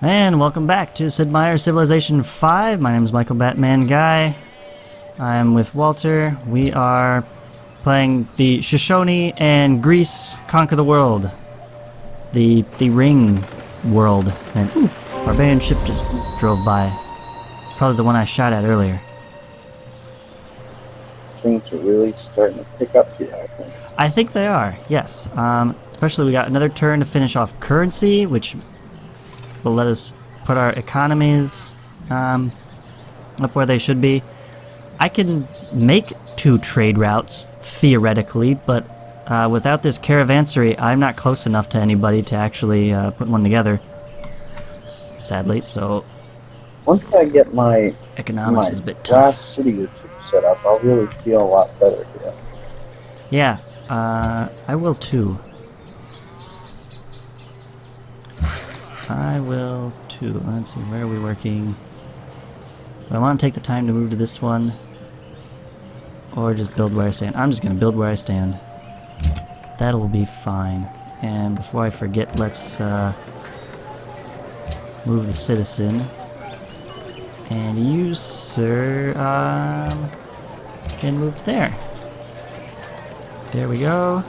And welcome back to Sid Meier's Civilization 5. My name is Michael Batman Guy. I'm with Walter. We are playing the Shoshone and Greece Conquer the World. The Ring world. And ooh, barbarian ship just drove by. It's probably the one I shot at earlier. Things are really starting to pick up here, I think. I think they are, yes. Especially we got another turn to finish off currency, which will let us put our economies up where they should be. I can make 2 trade routes, theoretically, but without this caravansary, I'm not close enough to anybody to actually put one together. Sadly, so Once I get my economics is a bit tough. last city set up, I'll really feel a lot better here. Yeah, I will too. I will too. Let's see, where are we working? Do I want to take the time to move to this one? Or just build where I stand? I'm just going to build where I stand. That'll be fine. And before I forget, let's move the citizen. And you, sir, can move there. There we go.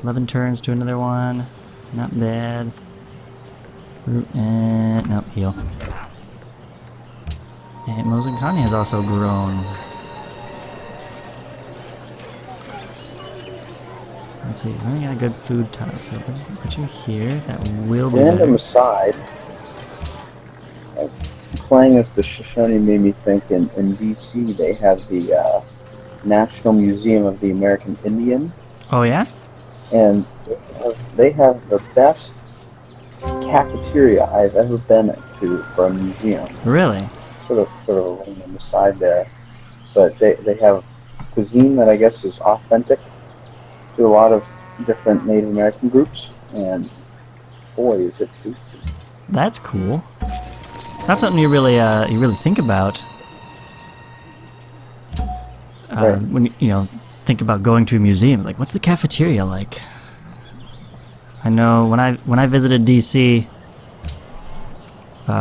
11 turns to another one. Not bad. And nope, heal. And Mozinkani has also grown. Let's see, we got a good food tile, so we'll just put you here. That will be Random better. aside, playing as the Shoshone made me think in DC they have the National Museum of the American Indian, Oh yeah? and they have the best cafeteria I've ever been to for a museum. Really? Sort of a random aside there, but they have cuisine that I guess is authentic to a lot of different Native American groups, and boy, is it tasty. That's cool. That's something you really think about. Right. When you think about going to a museum, like what's the cafeteria like? I know when I visited DC,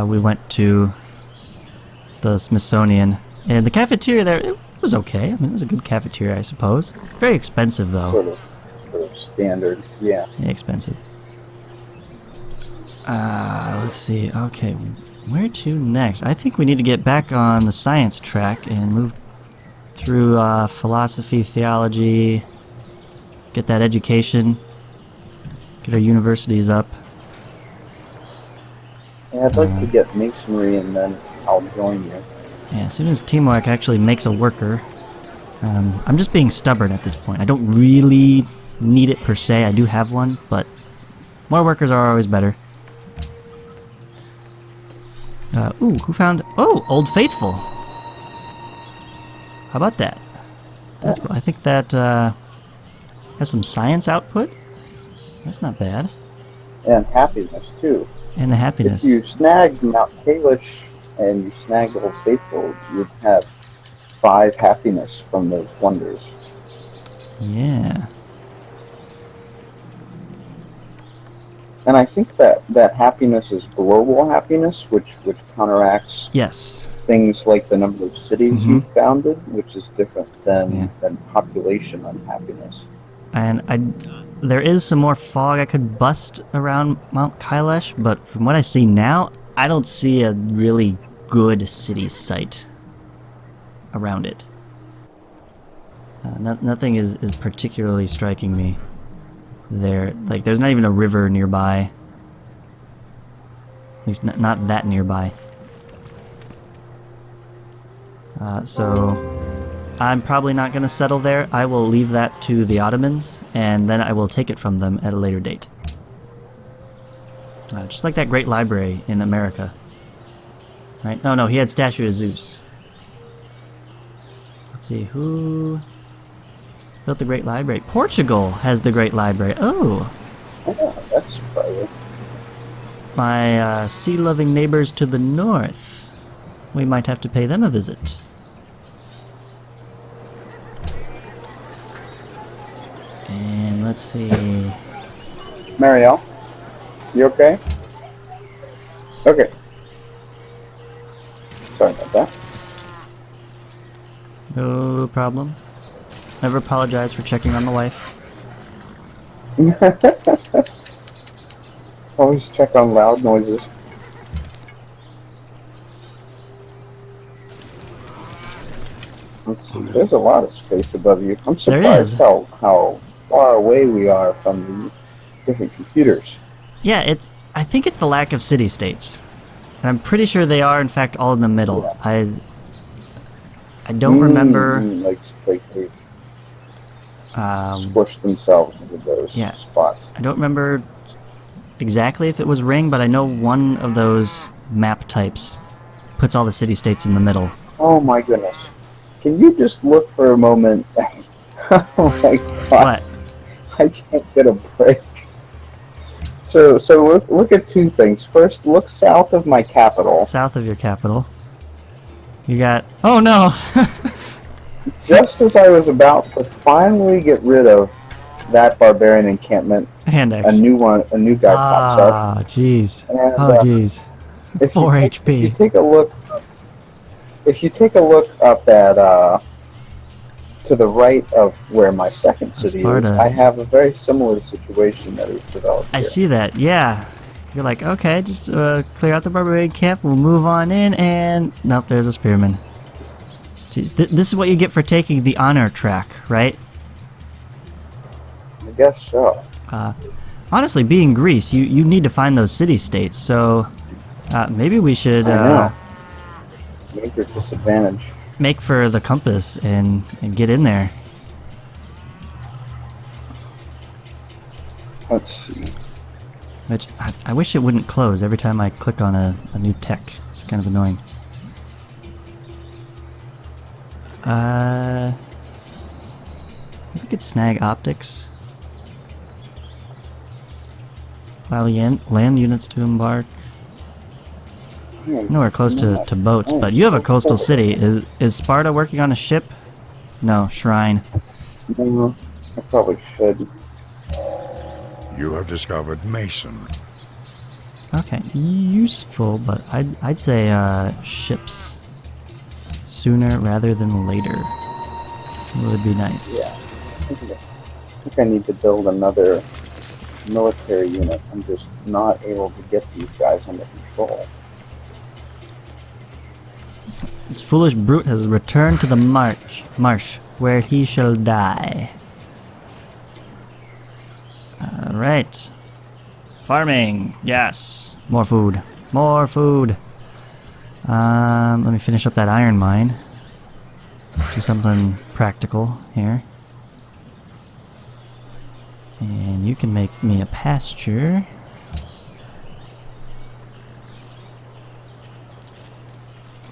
we went to the Smithsonian, and the cafeteria there, it was okay. I mean, it was a good cafeteria, I suppose. Very expensive though. Sort of standard, yeah. Yeah, expensive. Let's see. Okay, where to next? I think we need to get back on the science track and move through philosophy, theology, get that education, get our universities up. And I'd like to get masonry, and then I'll join you. Yeah, as soon as teamwork actually makes a worker, I'm just being stubborn at this point. I don't really need it per se. I do have one, but more workers are always better. Ooh, who found... Oh, Old Faithful! How about that? That's cool. I think that has some science output. That's not bad. And happiness, too. And the happiness. If you snagged Mount Kalish and you snagged Old Faithful, you'd have 5 happiness from those wonders. Yeah. And I think that happiness is global happiness, which counteracts Yes. things like the number of cities Mhm. you've founded, which is different Yeah. than population unhappiness. And there is some more fog I could bust around Mount Kailash, but from what I see now, I don't see a really good city site around it. Nothing is particularly striking me there. Like, there's not even a river nearby. At least not that nearby. So I'm probably not going to settle there. I will leave that to the Ottomans, and then I will take it from them at a later date. Just like that great library in America. Right? No, he had Statue of Zeus. Let's see, who built the Great Library? Portugal has the Great Library. Oh! Oh, that's surprising. My sea-loving neighbors to the north. We might have to pay them a visit. And let's see... Marielle, you okay? Okay. Sorry about that. No problem. Never apologize for checking on the wife. Always check on loud noises. Let's see. There's a lot of space above you. I'm There surprised is. how far away we are from the different computers. Yeah, I think it's the lack of city-states. And I'm pretty sure they are, in fact, all in the middle. Yeah. I don't remember... Like they Um, squished themselves into those yeah. spots. I don't remember exactly if it was ring, but I know one of those map types puts all the city-states in the middle. Oh my goodness. Can you just look for a moment? Oh my god. What? I can't get a break. So look at two things. First, look south of my capital. South of your capital. You got... Oh no! Just as I was about to finally get rid of that barbarian encampment, Hand a axe. new guy pops up. Ah, jeez. And, Oh, jeez. 4 HP. If you take a look up at to the right of where my second city is, Sparta. I have a very similar situation that is developed I here. see that, yeah. You're like, okay, just clear out the barbarian camp, we'll move on in, and... Nope, there's a spearman. Jeez, this is what you get for taking the honor track, right? I guess so. Honestly, being Greece, you need to find those city-states, so maybe we should I know. Major disadvantage. make for the compass and get in there. Let's see. Which, I wish it wouldn't close every time I click on a new tech. It's kind of annoying. We could snag optics. Allow land units to embark. Nowhere close to boats, but you have a coastal city. Is Sparta working on a ship? No, shrine. No, I probably should. You have discovered Mason. Okay, useful, but I'd say ships sooner rather than later would be nice. Yeah. I think I need to build another military unit. I'm just not able to get these guys under control. This foolish brute has returned to the marsh, where he shall die. Alright. Farming, yes. More food. More food. Let me finish up that iron mine. Do something practical here. And you can make me a pasture.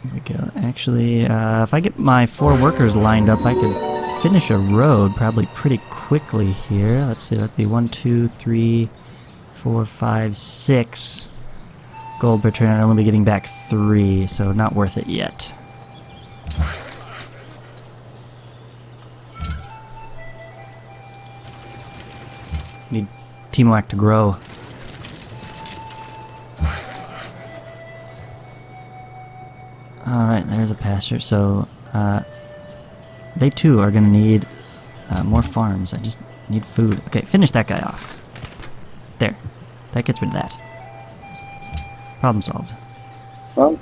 There we go. Actually, if I get my 4 workers lined up, I could finish a road probably pretty quickly here. Let's see, that'd be 1, 2, 3, 4, 5, 6 gold per turn. I'll only be getting back 3, so not worth it yet. Need teamwork to grow. Alright, there's a pasture. So, they too are gonna need more farms. I just need food. Okay, finish that guy off. There. That gets rid of that. Problem solved. Well,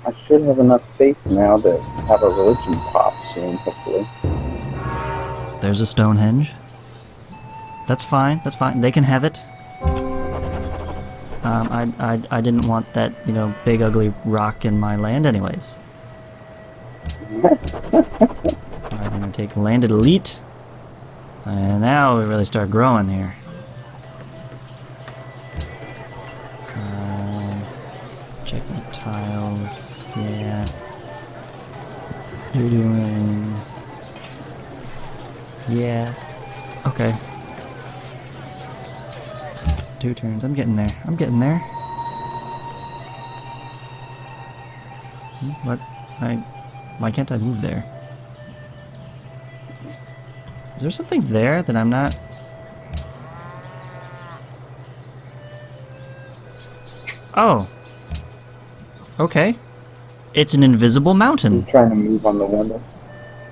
I should have enough faith now to have a religion pop soon, hopefully. There's a Stonehenge. That's fine, that's fine. They can have it. I didn't want that, you know, big ugly rock in my land anyways. I'm gonna take landed elite. And now we really start growing here. Check my tiles. Yeah. You're doing... Yeah. Okay. 2 turns. I'm getting there. I'm getting there. What? Why can't I move there? Is there something there that I'm not... Oh! Okay. It's an invisible I'm mountain. trying to move on the wonder.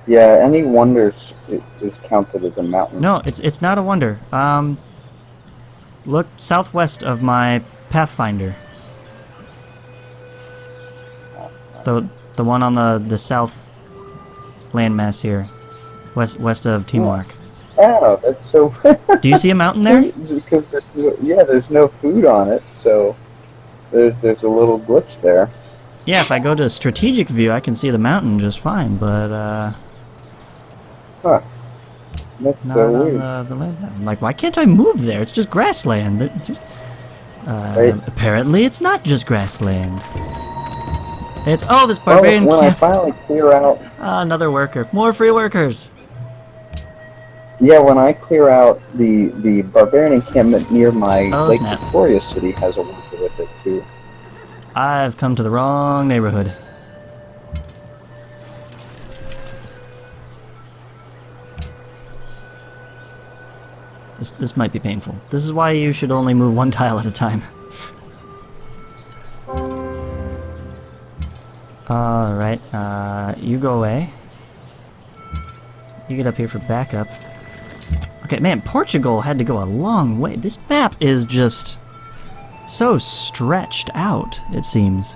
Yeah, any wonders is counted as a mountain. No, it's not a wonder. Look southwest of my Pathfinder. The one on the south landmass here, west of Teamwork. Oh, that's so. Do you see a mountain there? Because there's no food on it, so there's a little glitch there. Yeah, if I go to strategic view, I can see the mountain just fine, but Huh. That's not so on weird. the land. I'm like, why can't I move there? It's just grassland. Right. Apparently, it's not just grassland. It's this barbarian Well, when I camp. finally clear out, Another worker. More free workers. yeah, when I clear out the barbarian encampment near my Oh, Lake snap. Victoria city has a worker with it too. I've come to the wrong neighborhood. This might be painful. This is why you should only move one tile at a time. Alright, you go away. You get up here for backup. Okay, man, Portugal had to go a long way. This map is just so stretched out, it seems.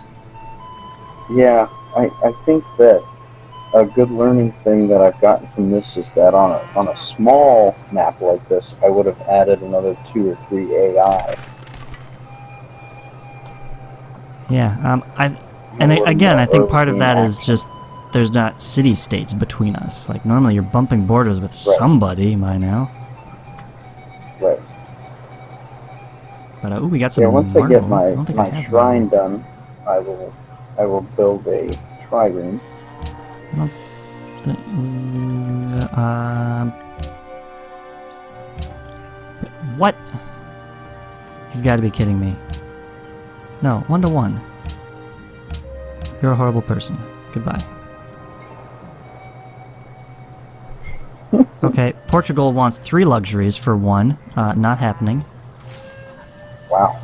Yeah, I think that a good learning thing that I've gotten from this is that on a small map like this, I would have added another 2 or 3 AI. Yeah, I think part of that is just there's not city-states between us. Like, normally you're bumping borders with somebody by now. Right. But, we got some Yeah, once I get marble. I don't think I my have shrine done, I will build a trireme. What? You've got to be kidding me. No, 1-to-1. You're a horrible person. Goodbye. Okay, Portugal wants 3 luxuries for 1. Not happening. Wow.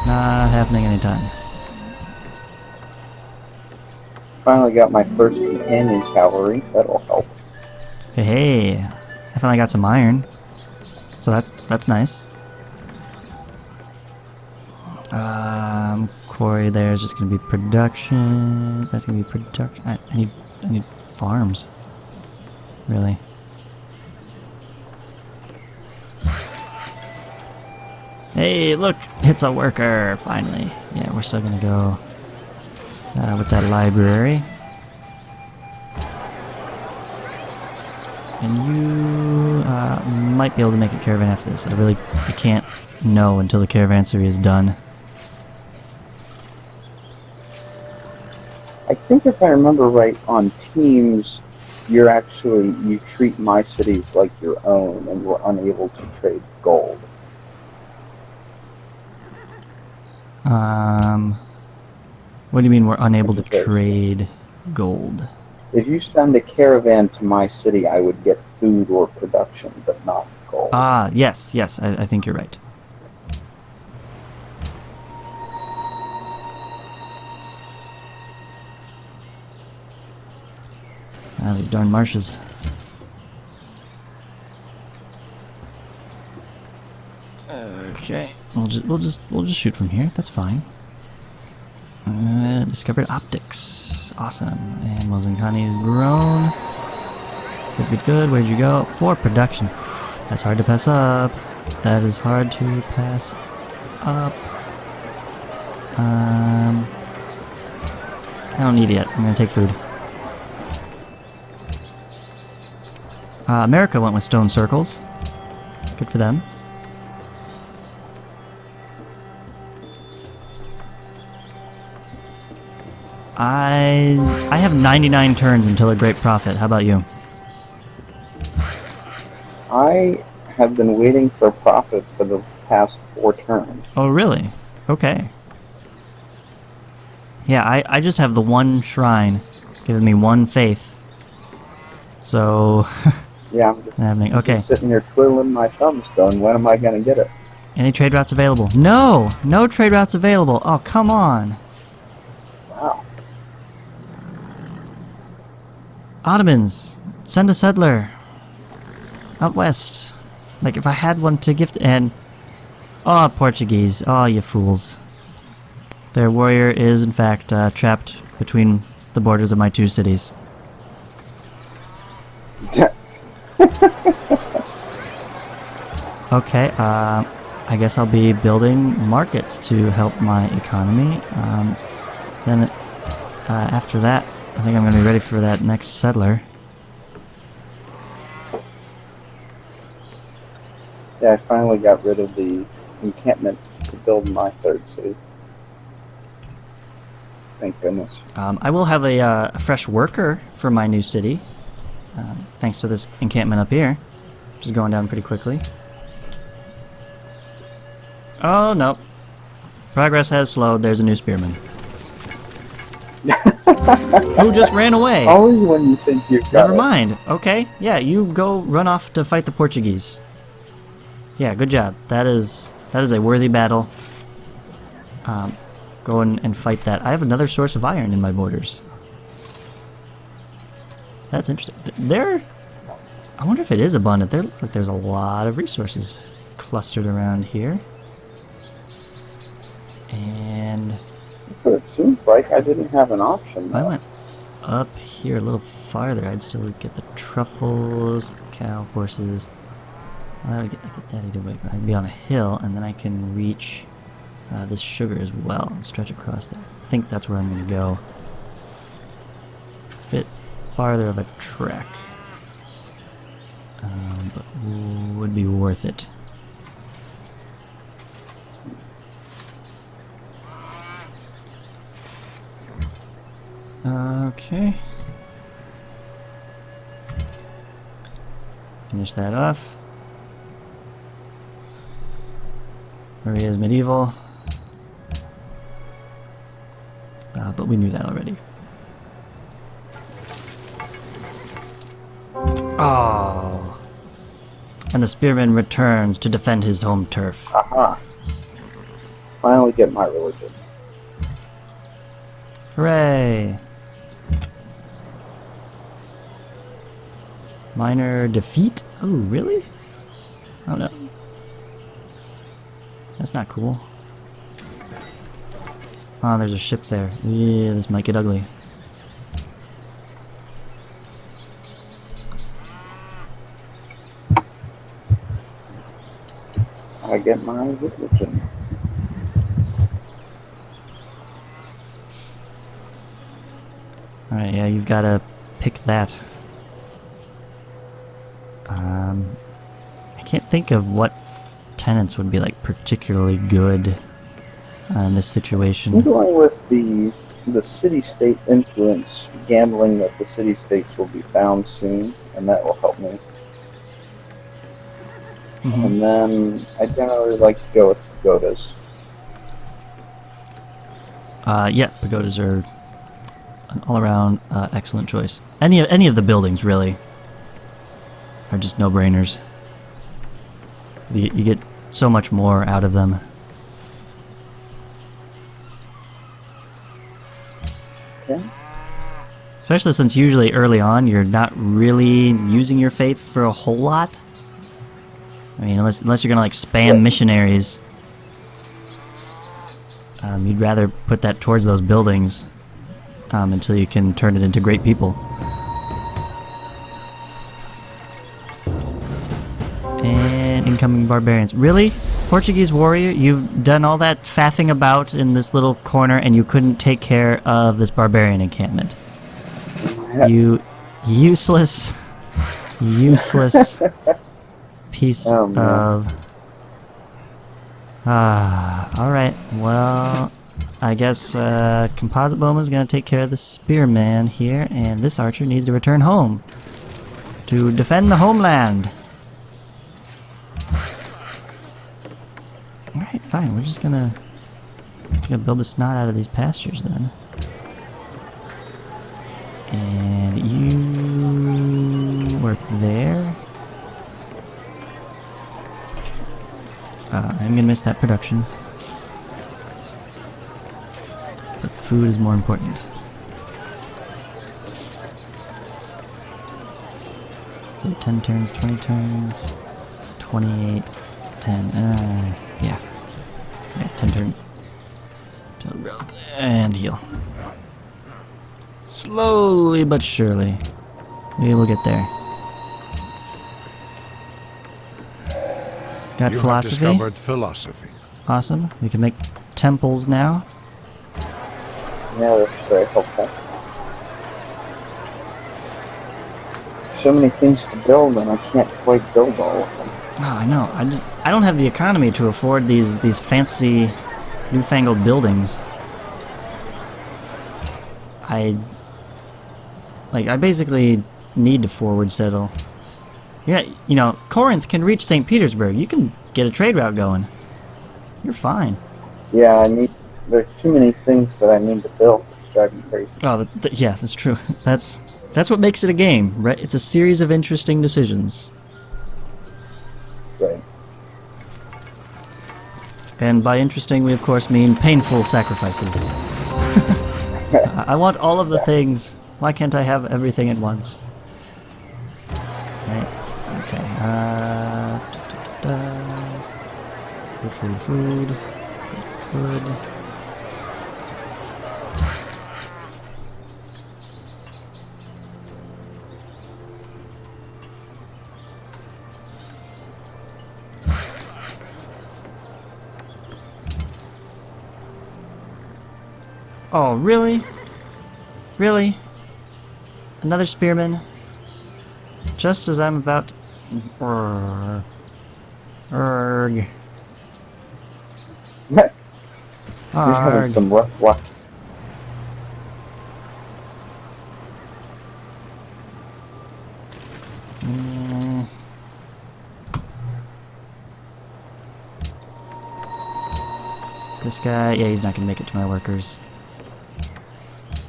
Not happening anytime. Finally got my first companion cavalry. That'll help. Hey, I finally got some iron. So that's nice. Quarry there is just gonna be production. That's gonna be production. I need farms. Really. Hey, look, it's a worker finally. Yeah, we're still gonna go with that library. And you might be able to make a caravan after this. I can't know until the caravanserai is done. I think if I remember right, on teams, you treat my cities like your own, and you're unable to trade gold. What do you mean we're unable to trade gold? If you send a caravan to my city, I would get food or production, but not gold. Yes, I think you're right. These darn marshes. Okay, we'll just shoot from here. That's fine. Discovered optics. Awesome. And Mozinkani's grown. Good. Where'd you go? For production. That's hard to pass up. That is hard to pass up. I don't need it yet. I'm gonna take food. America went with stone circles. Good for them. I have 99 turns until a great profit. How about you? I have been waiting for a profit for the past 4 turns. Oh, really? Okay. Yeah, I just have the one shrine giving me 1 faith. So, Yeah, I'm happening. Okay. just sitting here twiddling my thumbs going, when am I going to get it? Any trade routes available? No! No trade routes available! Oh, come on! Wow. Ottomans! Send a settler! Out west. Like, if I had one to gift... And... Oh, Portuguese. Oh, you fools. Their warrior is, in fact, trapped between the borders of my two cities. Okay, I guess I'll be building markets to help my economy. Then, after that, I think I'm going to be ready for that next settler. Yeah, I finally got rid of the encampment to build my third city. Thank goodness. I will have a fresh worker for my new city, thanks to this encampment up here, which is going down pretty quickly. Oh, no. Progress has slowed. There's a new spearman. Who just ran away? Always when you think you've got Never it. mind. Okay. Yeah, you go run off to fight the Portuguese. Yeah, good job. That is a worthy battle. Go and fight that. I have another source of iron in my borders. That's interesting. I wonder if it is abundant. There looks like there's a lot of resources clustered around here. And That's what it seems like. I didn't have an option. if I went up here a little farther, I'd still get the truffles, cow, horses. Well, I get that either way, but I'd be on a hill, and then I can reach this sugar as well and stretch across there. I think that's where I'm going to go. A bit farther of a trek, but would be worth it. Okay. Finish that off. Maria is medieval. But we knew that already. Oh. And the spearman returns to defend his home turf. Aha. Finally get my religion. Hooray! Minor defeat? Oh, really? Oh no. That's not cool. Oh, there's a ship there. Yeah, this might get ugly. I get my religion. Alright, yeah, you've got to pick that. I can't think of what tenants would be like particularly good in this I'm situation. going with the city-state influence, gambling that the city-states will be found soon, and that will help me. Mhm. And then I generally like to go with pagodas. Yeah, pagodas are an all-around excellent choice. Any of the buildings really are just no-brainers. You get so much more out of them. Okay. Especially since usually early on you're not really using your faith for a whole lot. I mean, unless you're gonna like spam missionaries. You'd rather put that towards those buildings until you can turn it into great people. And incoming barbarians. Really? Portuguese warrior? You've done all that faffing about in this little corner and you couldn't take care of this barbarian encampment. You useless piece Oh, man. of... alright. Well, I guess Composite Bowman's gonna take care of the spearman here, and this archer needs to return home to defend the homeland. Alright, fine. We're just gonna build the snot out of these pastures then. And you work there. I'm gonna miss that production. But food is more important. So 10 turns, 20 turns, 28, 10, yeah. Yeah, 10 turn. And heal. Slowly but surely. We will get there. Got You have philosophy. discovered philosophy. Awesome. We can make temples now. Yeah, that's very helpful. So many things to build, and I can't quite build all of them. Oh, I know. I don't have the economy to afford these fancy, newfangled buildings. I basically need to forward settle. Yeah, you know, Corinth can reach St. Petersburg. You can get a trade route going. You're fine. Yeah, there's too many things that I need to build. It's driving me crazy. Oh, yeah, that's true. That's what makes it a game, right? It's a series of interesting decisions. Right. And by interesting, we of course mean painful sacrifices. I want all of the things. Why can't I have everything at once? Right. Okay. Food. Good. Oh, really? Really? Another spearman? Just as I'm about to... Erg. You're having Arg. some rough luck. Mm. This guy, yeah, he's not gonna make it to my workers.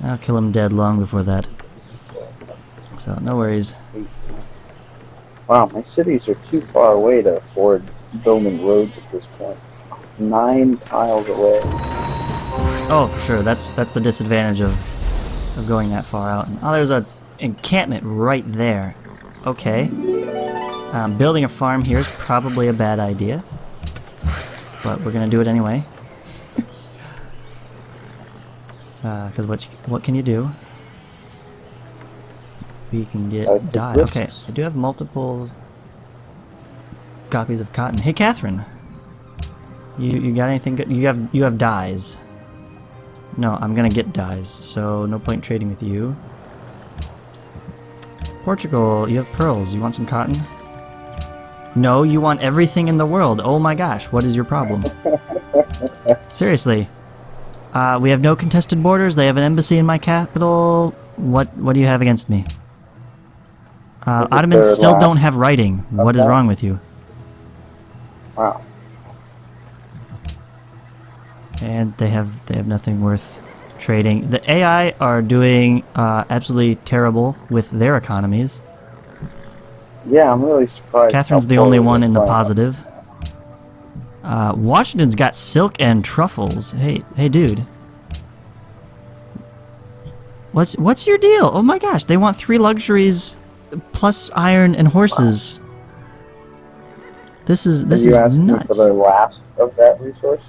I'll kill him dead long before that. So, no worries. Wow, my cities are too far away to afford building roads at this point. 9 tiles away. Oh, for sure, that's the disadvantage of going that far out. Oh, there's a encampment right there. Okay. Building a farm here is probably a bad idea. But we're gonna do it anyway. Because what can you do? We can get dye. Okay, I do have multiple copies of cotton. Hey, Catherine, you got anything good? You have dyes. No, I'm gonna get dyes, so no point trading with you. Portugal, you have pearls. You want some cotton? No, you want everything in the world. Oh my gosh, what is your problem? Seriously. We have no contested borders. They have an embassy in my capital. What do you have against me? Ottomans still don't have writing. What is wrong with you? Wow. And they have nothing worth trading. The AI are doing absolutely terrible with their economies. Yeah, I'm really surprised. Catherine's the only one in the positive. Washington's got silk and truffles. Hey, dude. What's your deal? Oh my gosh, they want 3 luxuries plus iron and horses. This is nuts. Are you asking for the last of that resource?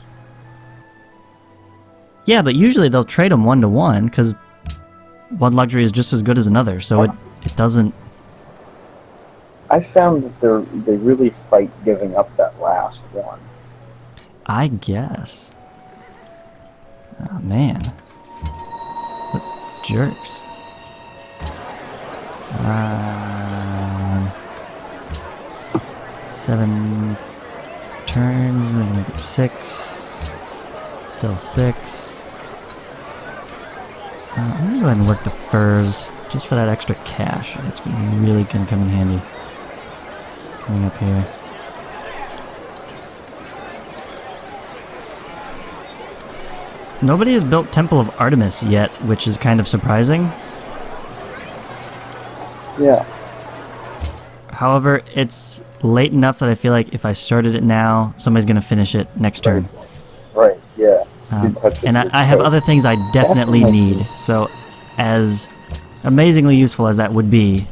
Yeah, but usually they'll trade them 1-to-1 because one luxury is just as good as another, so it doesn't. I found that they really fight giving up that last one. I guess. Oh man. The jerks. 7 turns, we're gonna make it 6. Still 6. I'm gonna go ahead and work the furs just for that extra cash. That's really gonna come in handy. Coming up here. Nobody has built Temple of Artemis yet, which is kind of surprising. Yeah. However, it's late enough that I feel like if I started it now, somebody's going to finish it next turn. Right, yeah. And I have other things I definitely need. So, as amazingly useful as that would be,